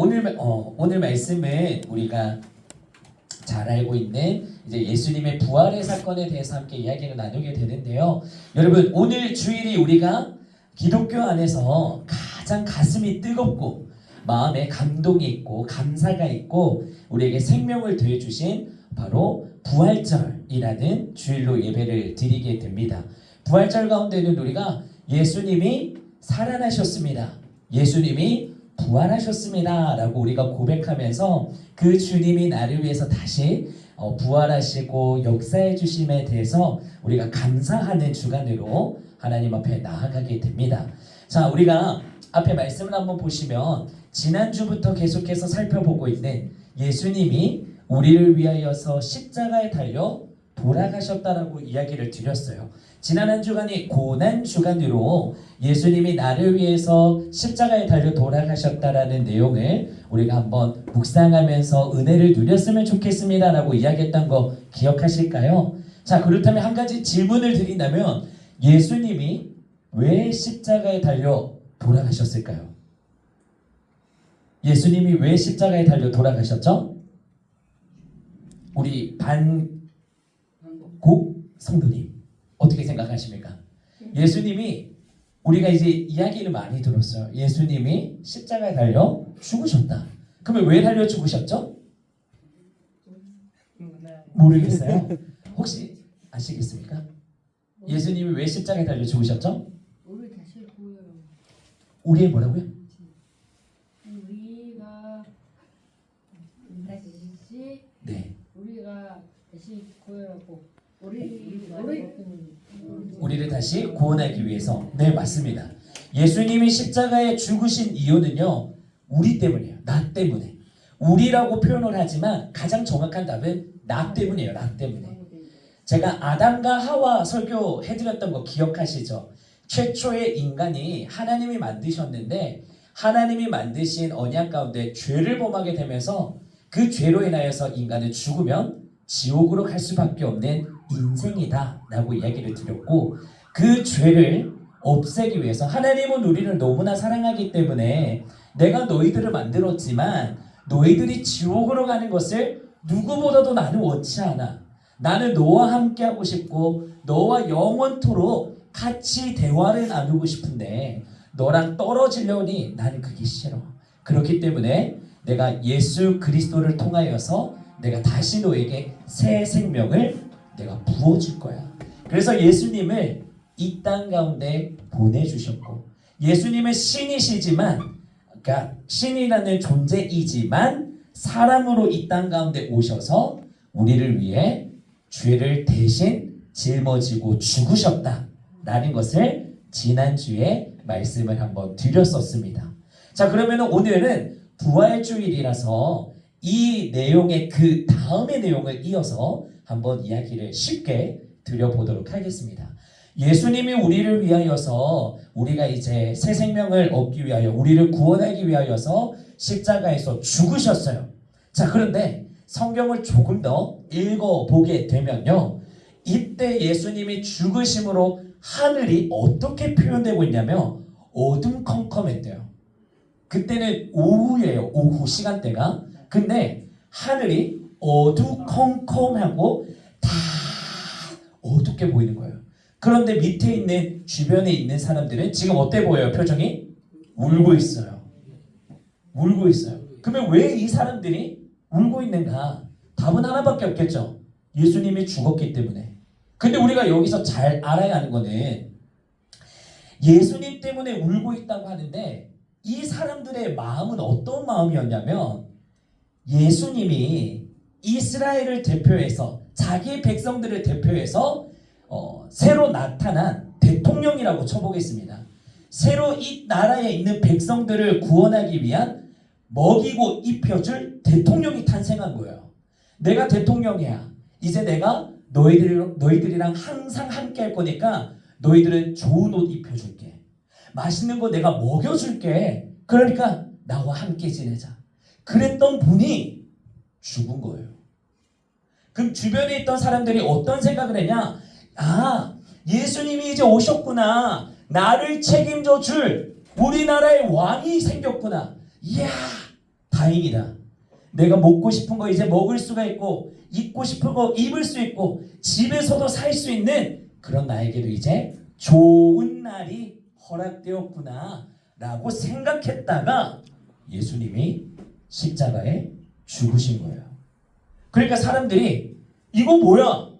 오늘 말씀은 우리가 잘 알고 있는 이제 예수님의 부활의 사건에 대해서 함께 이야기를 나누게 되는데요. 여러분, 오늘 주일이 우리가 기독교 안에서 가장 가슴이 뜨겁고 마음에 감동이 있고 감사가 있고 우리에게 생명을 더해주신 바로 부활절이라는 주일로 예배를 드리게 됩니다. 부활절 가운데는 우리가 예수님이 살아나셨습니다, 예수님이 부활하셨습니다 라고 우리가 고백하면서 그 주님이 나를 위해서 다시 부활하시고 역사해 주심에 대해서 우리가 감사하는 주간으로 하나님 앞에 나아가게 됩니다. 자, 우리가 앞에 말씀을 한번 보시면 지난주부터 계속해서 살펴보고 있는 예수님이 우리를 위하여서 십자가에 달려 돌아가셨다라고 이야기를 드렸어요. 지난 한 주간이 고난 주간으로 예수님이 나를 위해서 십자가에 달려 돌아가셨다라는 내용을 우리가 한번 묵상하면서 은혜를 누렸으면 좋겠습니다 라고 이야기했던 거 기억하실까요? 자, 그렇다면 한 가지 질문을 드린다면 예수님이 왜 십자가에 달려 돌아가셨을까요? 예수님이 왜 십자가에 달려 돌아가셨죠? 우리 반곡 성도님 어떻게 생각하십니까? 예수님이 우리가 이제 이야기를 많이 들었어요. 예수님이 십자가에 달려 죽으셨다. 그러면 왜 달려 죽으셨죠? 모르겠어요. 혹시 아시겠습니까? 예수님이 왜 십자가에 달려 죽으셨죠? 우리 다시 구해요. 우리의 뭐라고요? 우리가 다시 네. 우리가 다시 구하고 우리를 다시 구원하기 위해서. 네, 맞습니다. 예수님이 십자가에 죽으신 이유는요, 우리 때문이에요. 나 때문에. 우리라고 표현을 하지만 가장 정확한 답은 나 때문이에요. 나 때문에. 제가 아담과 하와 설교해드렸던 거 기억하시죠? 최초의 인간이 하나님이 만드셨는데 하나님이 만드신 언약 가운데 죄를 범하게 되면서 그 죄로 인하여서 인간은 죽으면 지옥으로 갈 수밖에 없는 인생이다 라고 이야기를 드렸고, 그 죄를 없애기 위해서 하나님은 우리를 너무나 사랑하기 때문에 내가 너희들을 만들었지만 너희들이 지옥으로 가는 것을 누구보다도 나는 원치 않아. 나는 너와 함께 하고 싶고 너와 영원토록 같이 대화를 나누고 싶은데 너랑 떨어지려니 나는 그게 싫어. 그렇기 때문에 내가 예수 그리스도를 통하여서 내가 다시 너에게 새 생명을 내가 부어줄 거야. 그래서 예수님을 이 땅 가운데 보내주셨고, 예수님은 신이시지만, 그러니까 신이라는 존재이지만 사람으로 이 땅 가운데 오셔서 우리를 위해 죄를 대신 짊어지고 죽으셨다라는 것을 지난주에 말씀을 한번 드렸었습니다. 자, 그러면 오늘은 부활주일이라서 이 내용의 그 다음의 내용을 이어서 한번 이야기를 쉽게 드려보도록 하겠습니다. 예수님이 우리를 위하여서 우리가 이제 새 생명을 얻기 위하여 우리를 구원하기 위하여서 십자가에서 죽으셨어요. 자, 그런데 성경을 조금 더 읽어보게 되면요, 이때 예수님이 죽으심으로 하늘이 어떻게 표현되고 있냐면 어둠컴컴했대요. 그때는 오후예요. 오후 시간대가. 근데 하늘이 어두컴컴하고 다 어둡게 보이는 거예요. 그런데 밑에 있는 주변에 있는 사람들은 지금 어때 보여요? 표정이? 울고 있어요. 울고 있어요. 그러면 왜 이 사람들이 울고 있는가? 답은 하나밖에 없겠죠. 예수님이 죽었기 때문에. 근데 우리가 여기서 잘 알아야 하는 거는 예수님 때문에 울고 있다고 하는데 이 사람들의 마음은 어떤 마음이었냐면 예수님이 이스라엘을 대표해서 자기 백성들을 대표해서 새로 나타난 대통령이라고 쳐보겠습니다. 새로 이 나라에 있는 백성들을 구원하기 위한 먹이고 입혀줄 대통령이 탄생한 거예요. 내가 대통령이야. 이제 내가 너희들이랑 항상 함께 할 거니까 너희들은 좋은 옷 입혀줄게. 맛있는 거 내가 먹여줄게. 그러니까 나와 함께 지내자. 그랬던 분이 죽은 거예요. 그럼 주변에 있던 사람들이 어떤 생각을 했냐? 아, 예수님이 이제 오셨구나. 나를 책임져 줄 우리나라의 왕이 생겼구나. 이야, 다행이다. 내가 먹고 싶은 거 이제 먹을 수가 있고 입고 싶은 거 입을 수 있고 집에서도 살 수 있는 그런 나에게도 이제 좋은 날이 허락되었구나 라고 생각했다가 예수님이 십자가에 죽으신 거예요. 그러니까 사람들이 이거 뭐야?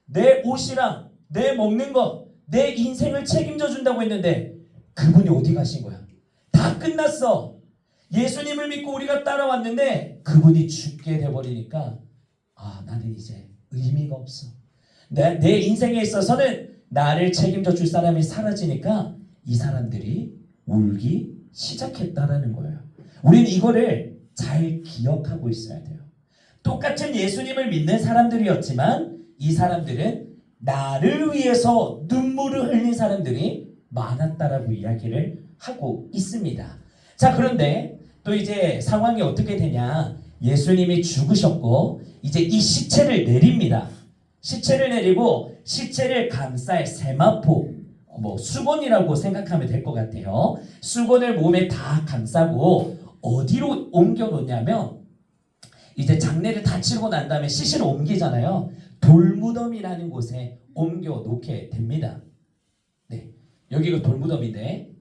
내 옷이랑 내 먹는 거, 내 인생을 책임져 준다고 했는데 그분이 어디 가신 거야? 다 끝났어. 예수님을 믿고 우리가 따라왔는데 그분이 죽게 돼버리니까 나는 이제 의미가 없어. 내 인생에 있어서는 나를 책임져 줄 사람이 사라지니까 이 사람들이 울기 시작했다라는 거예요. 우리는 이거를 잘 기억하고 있어야 돼요. 똑같은 예수님을 믿는 사람들이었지만 이 사람들은 나를 위해서 눈물을 흘린 사람들이 많았다라고 이야기를 하고 있습니다. 자, 그런데 또 이제 상황이 어떻게 되냐? 예수님이 죽으셨고 이제 이 시체를 내립니다. 시체를 내리고 시체를 감쌀 세마포, 수건이라고 생각하면 될 것 같아요. 수건을 몸에 다 감싸고 어디로 옮겨 놓냐면 이제 장례를 다 치르고 난 다음에 시신을 옮기잖아요. 돌무덤이라는 곳에 옮겨 놓게 됩니다. 네, 여기가 돌무덤인데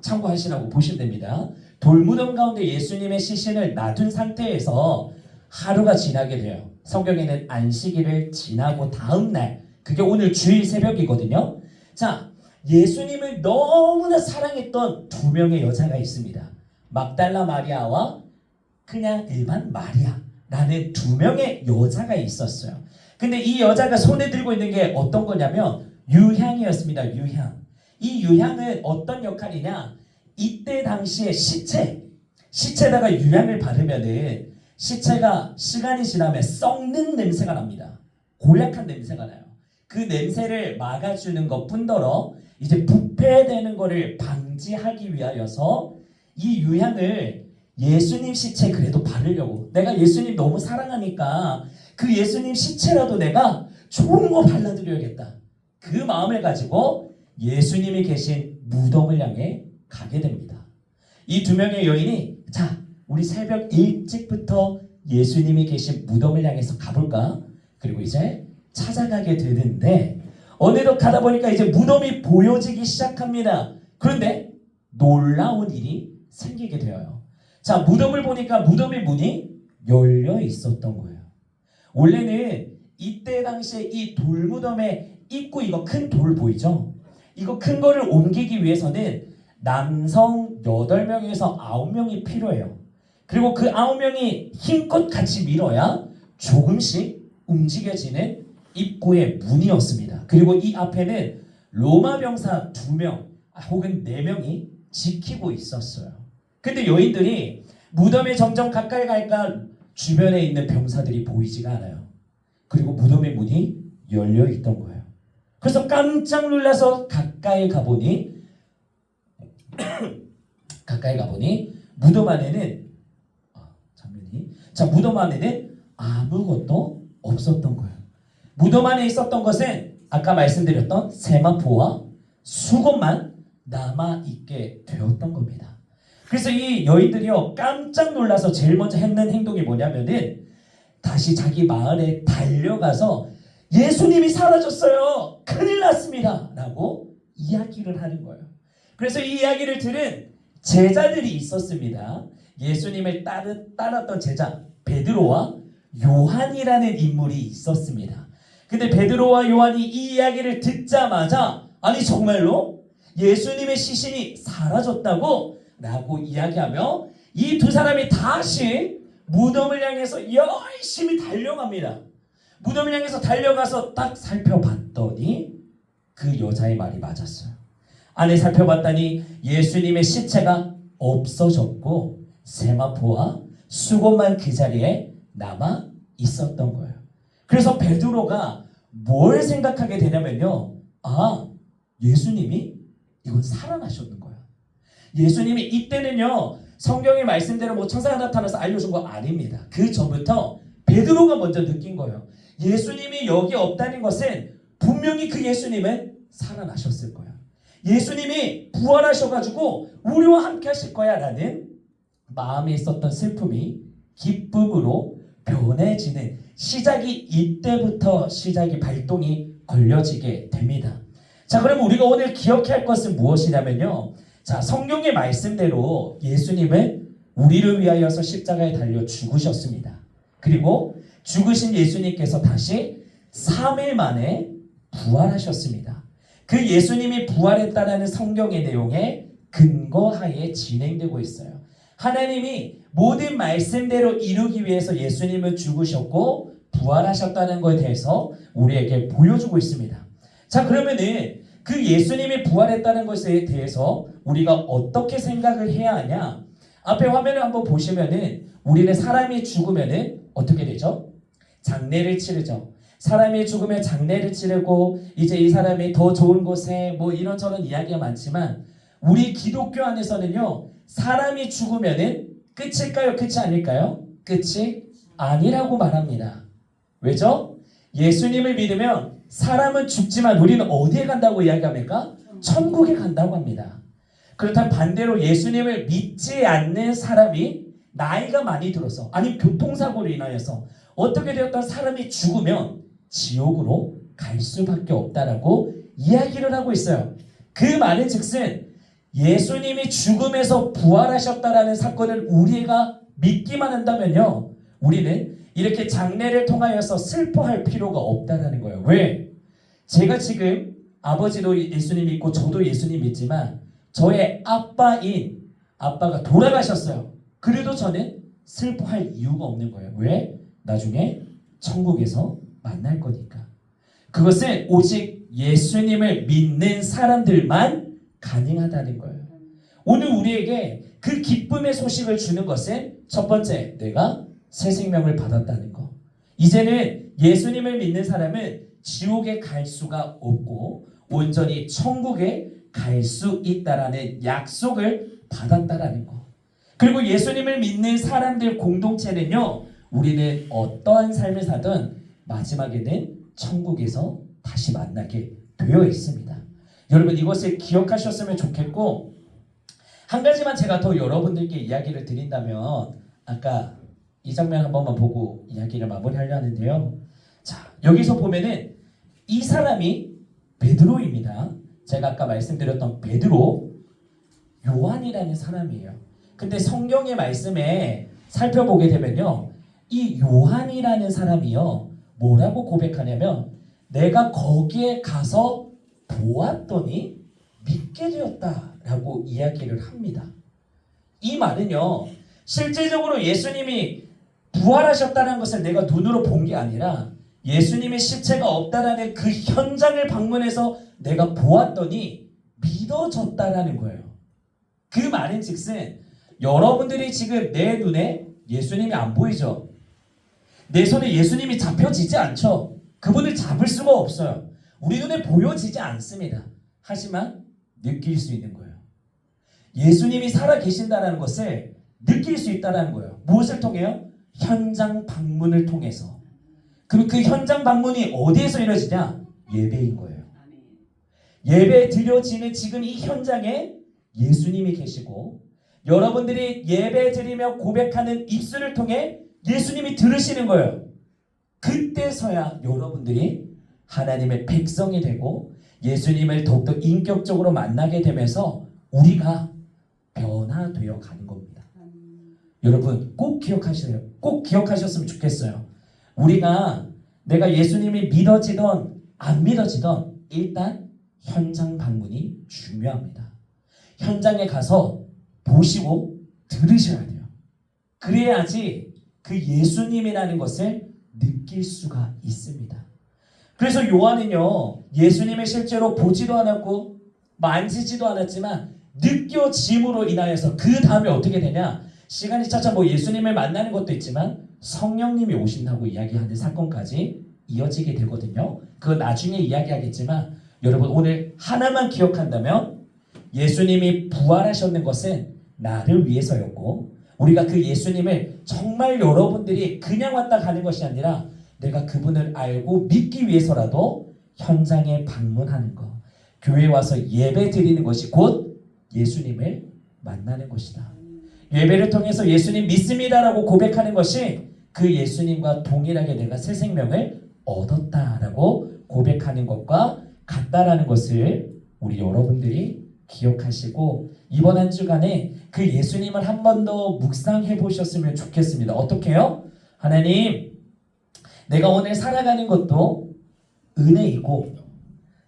참고하시라고 보시면 됩니다. 돌무덤 가운데 예수님의 시신을 놔둔 상태에서 하루가 지나게 돼요. 성경에는 안식일을 지나고 다음 날, 그게 오늘 주일 새벽이거든요. 자, 예수님을 너무나 사랑했던 두 명의 여자가 있습니다. 막달라 마리아와 그냥 일반 마리아라는 두 명의 여자가 있었어요. 근데 이 여자가 손에 들고 있는 게 어떤 거냐면 유향이었습니다. 유향. 이 유향은 어떤 역할이냐? 이때 당시에 시체에다가 유향을 바르면은 시체가 시간이 지나면 썩는 냄새가 납니다. 고약한 냄새가 나요. 그 냄새를 막아주는 것뿐더러 이제 부패되는 것을 방지하기 위하여서 이 유향을 예수님 시체에 그래도 바르려고, 내가 예수님 너무 사랑하니까 그 예수님 시체라도 내가 좋은 거 발라드려야겠다. 그 마음을 가지고 예수님이 계신 무덤을 향해 가게 됩니다. 이 두 명의 여인이 자, 우리 새벽 일찍부터 예수님이 계신 무덤을 향해서 가볼까? 그리고 이제 찾아가게 되는데 어느덧 가다 보니까 이제 무덤이 보여지기 시작합니다. 그런데 놀라운 일이 생기게 되어요. 자, 무덤을 보니까 무덤의 문이 열려 있었던 거예요. 원래는 이때 당시에 이 돌무덤의 입구, 이거 큰 돌 보이죠? 이거 큰 거를 옮기기 위해서는 남성 8명에서 9명이 필요해요. 그리고 그 9명이 힘껏 같이 밀어야 조금씩 움직여지는 입구의 문이었습니다. 그리고 이 앞에는 로마 병사 2명 혹은 4명이 지키고 있었어요. 근데 여인들이 무덤에 점점 가까이 가니까 주변에 있는 병사들이 보이지가 않아요. 그리고 무덤의 문이 열려 있던 거예요. 그래서 깜짝 놀라서 가까이 가보니 무덤 안에는 무덤 안에는 아무것도 없었던 거예요. 무덤 안에 있었던 것은 아까 말씀드렸던 세마포와 수건만 남아있게 되었던 겁니다. 그래서 이 여인들이요 깜짝 놀라서 제일 먼저 했는 행동이 뭐냐면은 다시 자기 마을에 달려가서 예수님이 사라졌어요. 큰일 났습니다. 라고 이야기를 하는 거예요. 그래서 이 이야기를 들은 제자들이 있었습니다. 예수님을 따랐던 제자 베드로와 요한이라는 인물이 있었습니다. 근데 베드로와 요한이 이 이야기를 듣자마자 아니 정말로 예수님의 시신이 사라졌다고? 라고 이야기하며 이 두 사람이 다시 무덤을 향해서 열심히 달려갑니다. 무덤을 향해서 달려가서 딱 살펴봤더니 그 여자의 말이 맞았어요. 안에 살펴봤더니 예수님의 시체가 없어졌고 세마포와 수건만 그 자리에 남아 있었던 거예요. 그래서 베드로가 뭘 생각하게 되냐면요. 예수님이 이건 살아나셨는 거예요. 예수님이 이때는요. 성경의 말씀대로 천사가 나타나서 알려준 거 아닙니다. 그 전부터 베드로가 먼저 느낀 거예요. 예수님이 여기 없다는 것은 분명히 그 예수님은 살아나셨을 거야. 예수님이 부활하셔가지고 우리와 함께 하실 거야 라는 마음에 있었던 슬픔이 기쁨으로 변해지는 시작이 이때부터 시작이 발동이 걸려지게 됩니다. 자, 그럼 우리가 오늘 기억해야 할 것은 무엇이냐면요. 자, 성경의 말씀대로 예수님은 우리를 위하여서 십자가에 달려 죽으셨습니다. 그리고 죽으신 예수님께서 다시 3일 만에 부활하셨습니다. 그 예수님이 부활했다라는 성경의 내용에 근거하에 진행되고 있어요. 하나님이 모든 말씀대로 이루기 위해서 예수님은 죽으셨고 부활하셨다는 것에 대해서 우리에게 보여주고 있습니다. 자, 그러면은 그 예수님이 부활했다는 것에 대해서 우리가 어떻게 생각을 해야 하냐? 앞에 화면을 한번 보시면은 우리는 사람이 죽으면은 어떻게 되죠? 장례를 치르죠. 사람이 죽으면 장례를 치르고 이제 이 사람이 더 좋은 곳에 뭐 이런저런 이야기가 많지만 우리 기독교 안에서는요, 사람이 죽으면은 끝일까요? 끝이 아닐까요? 끝이 아니라고 말합니다. 왜죠? 예수님을 믿으면 사람은 죽지만 우리는 어디에 간다고 이야기합니까? 천국에 간다고 합니다. 그렇다면 반대로 예수님을 믿지 않는 사람이 나이가 많이 들어서 아니면 교통사고로 인하여서 어떻게 되었던 사람이 죽으면 지옥으로 갈 수밖에 없다라고 이야기를 하고 있어요. 그 말은 즉슨 예수님이 죽음에서 부활하셨다라는 사건을 우리가 믿기만 한다면요, 우리는 이렇게 장례를 통하여서 슬퍼할 필요가 없다라는 거예요. 왜? 제가 지금 아버지도 예수님 믿고 저도 예수님 믿지만 저의 아빠가 돌아가셨어요. 그래도 저는 슬퍼할 이유가 없는 거예요. 왜? 나중에 천국에서 만날 거니까. 그것은 오직 예수님을 믿는 사람들만 가능하다는 거예요. 오늘 우리에게 그 기쁨의 소식을 주는 것은 첫 번째, 내가 새 생명을 받았다는 거. 이제는 예수님을 믿는 사람은 지옥에 갈 수가 없고 온전히 천국에 갈 수 있다라는 약속을 받았다라는 거. 그리고 예수님을 믿는 사람들 공동체는요, 우리는 어떠한 삶을 사든 마지막에는 천국에서 다시 만나게 되어 있습니다. 여러분, 이것을 기억하셨으면 좋겠고, 한 가지만 제가 더 여러분들께 이야기를 드린다면, 아까 이 장면 한 번만 보고 이야기를 마무리하려 하는데요. 자, 여기서 보면은 이 사람이 베드로입니다. 제가 아까 말씀드렸던 베드로, 요한이라는 사람이에요. 근데 성경의 말씀에 살펴보게 되면요, 이 요한이라는 사람이요, 뭐라고 고백하냐면 내가 거기에 가서 보았더니 믿게 되었다라고 이야기를 합니다. 이 말은요, 실제적으로 예수님이 부활하셨다는 것을 내가 눈으로 본 게 아니라 예수님의 시체가 없다라는 그 현장을 방문해서 내가 보았더니 믿어졌다라는 거예요. 그 말은 즉슨 여러분들이 지금 내 눈에 예수님이 안 보이죠? 내 손에 예수님이 잡혀지지 않죠? 그분을 잡을 수가 없어요. 우리 눈에 보여지지 않습니다. 하지만 느낄 수 있는 거예요. 예수님이 살아 계신다는 것을 느낄 수 있다는 거예요. 무엇을 통해요? 현장 방문을 통해서. 그리고 그 현장 방문이 어디에서 이루어지냐? 예배인 거예요. 예배 드려지는 지금 이 현장에 예수님이 계시고 여러분들이 예배 드리며 고백하는 입술을 통해 예수님이 들으시는 거예요. 그때서야 여러분들이 하나님의 백성이 되고 예수님을 더욱더 인격적으로 만나게 되면서 우리가 변화되어 가는 겁니다. 여러분 꼭 기억하세요. 꼭 기억하셨으면 좋겠어요. 우리가 내가 예수님이 믿어지던 안 믿어지던 일단 현장 방문이 중요합니다. 현장에 가서 보시고 들으셔야 돼요. 그래야지 그 예수님이라는 것을 느낄 수가 있습니다. 그래서 요한은요, 예수님을 실제로 보지도 않았고 만지지도 않았지만 느껴짐으로 인하여서 그 다음에 어떻게 되냐? 시간이 차차 뭐 예수님을 만나는 것도 있지만 성령님이 오신다고 이야기하는 사건까지 이어지게 되거든요. 그거 나중에 이야기하겠지만 여러분 오늘 하나만 기억한다면 예수님이 부활하셨는 것은 나를 위해서였고 우리가 그 예수님을 정말 여러분들이 그냥 왔다 가는 것이 아니라 내가 그분을 알고 믿기 위해서라도 현장에 방문하는 것, 교회에 와서 예배 드리는 것이 곧 예수님을 만나는 것이다. 예배를 통해서 예수님 믿습니다라고 고백하는 것이 그 예수님과 동일하게 내가 새 생명을 얻었다라고 고백하는 것과 같다라는 것을 우리 여러분들이 기억하시고 이번 한 주간에 그 예수님을 한 번 더 묵상해 보셨으면 좋겠습니다. 어떻게요? 하나님, 내가 오늘 살아가는 것도 은혜이고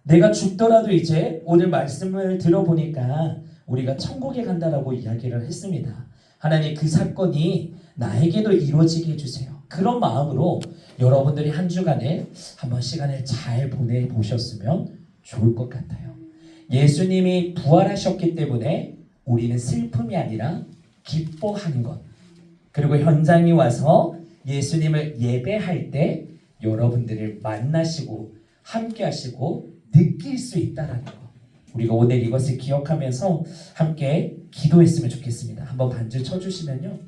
내가 죽더라도 이제 오늘 말씀을 들어보니까 우리가 천국에 간다라고 이야기를 했습니다. 하나님, 그 사건이 나에게도 이루어지게 해주세요. 그런 마음으로 여러분들이 한 주간에 한번 시간을 잘 보내보셨으면 좋을 것 같아요. 예수님이 부활하셨기 때문에 우리는 슬픔이 아니라 기뻐하는 것, 그리고 현장에 와서 예수님을 예배할 때 여러분들을 만나시고 함께 하시고 느낄 수 있다라는 것, 우리가 오늘 이것을 기억하면서 함께 기도했으면 좋겠습니다. 한번 반주 쳐주시면요.